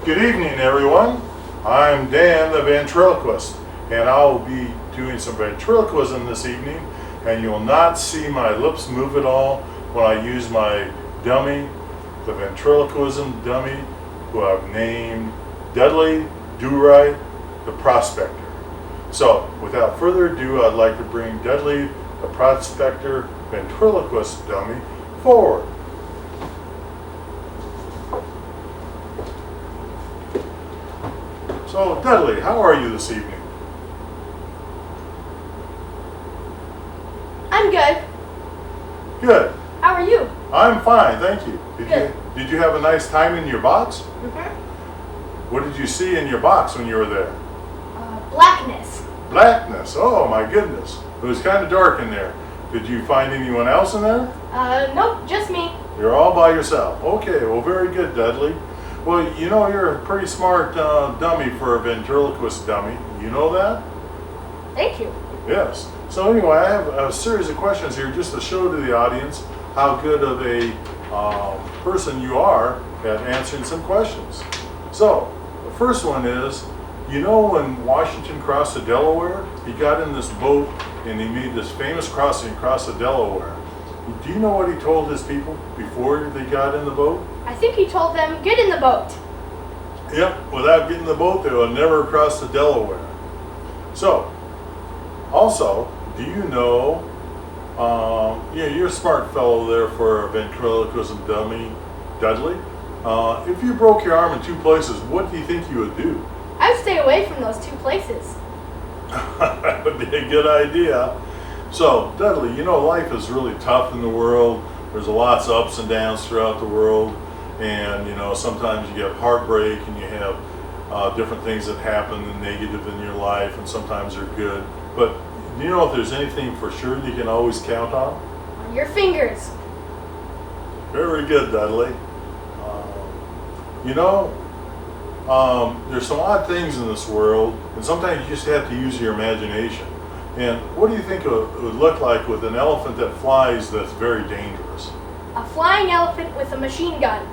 Good evening, everyone. I'm Dan the Ventriloquist, and I'll be doing some ventriloquism this evening, and you'll not see my lips move at all when I use my dummy, the ventriloquism dummy, who I've named Dudley, Doright, the Prospector. So, without further ado, I'd like to bring Dudley, the Prospector ventriloquist dummy, forward. So, Dudley, how are you this evening? I'm good. Good. How are you? I'm fine, thank you. Good. Did you have a nice time in your box? Mm-hmm. What did you see in your box when you were there? Blackness. Blackness. Oh my goodness. It was kind of dark in there. Did you find anyone else in there? Nope, just me. You're all by yourself. Okay, well, very good, Dudley. Well, you know, you're a pretty smart dummy for a ventriloquist dummy. You know that? Thank you. Yes. So anyway, I have a series of questions here just to show to the audience how good of a person you are at answering some questions. So, the first one is, you know when Washington crossed the Delaware, he got in this boat and he made this famous crossing across the Delaware. Do you know what he told his people before they got in the boat? I think he told them, get in the boat. Yep, without getting in the boat, they will never cross the Delaware. So, also, do you know, you're a smart fellow there for a ventriloquism dummy, Dudley. If you broke your arm in two places, what do you think you would do? I'd stay away from those two places. That would be a good idea. So, Dudley, you know life is really tough in the world. There's lots of ups and downs throughout the world. And, you know, sometimes you get heartbreak and you have different things that happen negative in your life, and sometimes they're good. But do you know if there's anything for sure you can always count on? On your fingers. Very good, Dudley. You know, there's some odd things in this world, and sometimes you just have to use your imagination. And what do you think it would look like with an elephant that flies that's very dangerous? A flying elephant with a machine gun.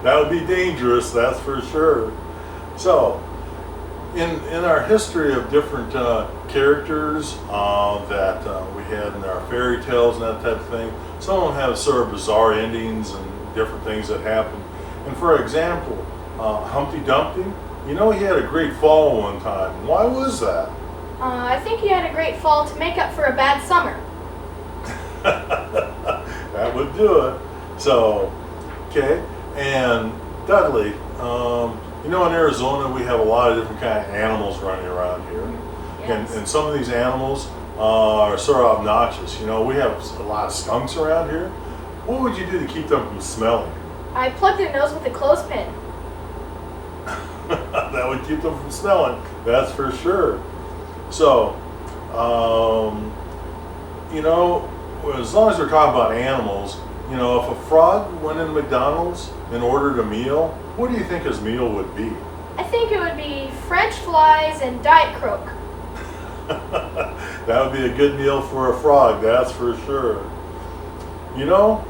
That would be dangerous, that's for sure. So, in our history of different characters that we had in our fairy tales and that type of thing, some of them have sort of bizarre endings and different things that happen. And for example, Humpty Dumpty, you know he had a great fall one time. Why was that? I think he had a great fall to make up for a bad summer. That would do it. So, okay. And Dudley, you know in Arizona we have a lot of different kind of animals running around here. Yes. And some of these animals are sort of obnoxious. You know, we have a lot of skunks around here. What would you do to keep them from smelling? I plugged their nose with a clothespin. That would keep them from smelling, that's for sure. So, you know, as long as we're talking about animals, you know, if a frog went into McDonald's and ordered a meal, what do you think his meal would be? I think it would be French fries and Diet Coke. That would be a good meal for a frog, that's for sure. You know,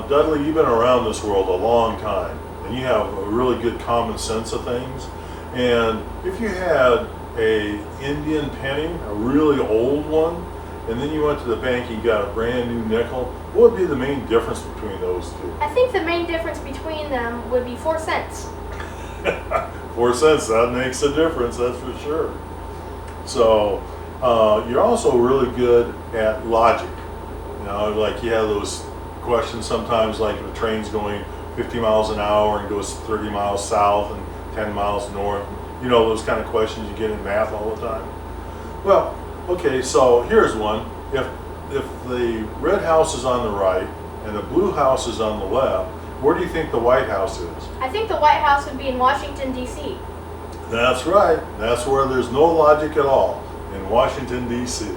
Dudley, you've been around this world a long time, and you have a really good common sense of things. And if you had a Indian penny, a really old one, and then you went to the bank and you got a brand new nickel, what would be the main difference between those two? I think the main difference between them would be 4 cents. 4 cents, that makes a difference, that's for sure. So, you're also really good at logic. You know, like you have those questions sometimes like the train's going 50 miles an hour and goes 30 miles south and 10 miles north. You know, those kind of questions you get in math all the time. Well, okay, so here's one. If the red house is on the right and the blue house is on the left, where do you think the White House is? I think the White House would be in Washington, D.C. That's right. That's where there's no logic at all, in Washington, D.C.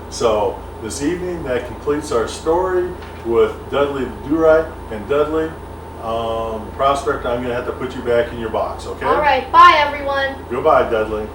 So this evening, that completes our story with Dudley the Doright. And Dudley, Prospector, I'm going to have to put you back in your box, okay? All right, bye everyone. Goodbye, Dudley.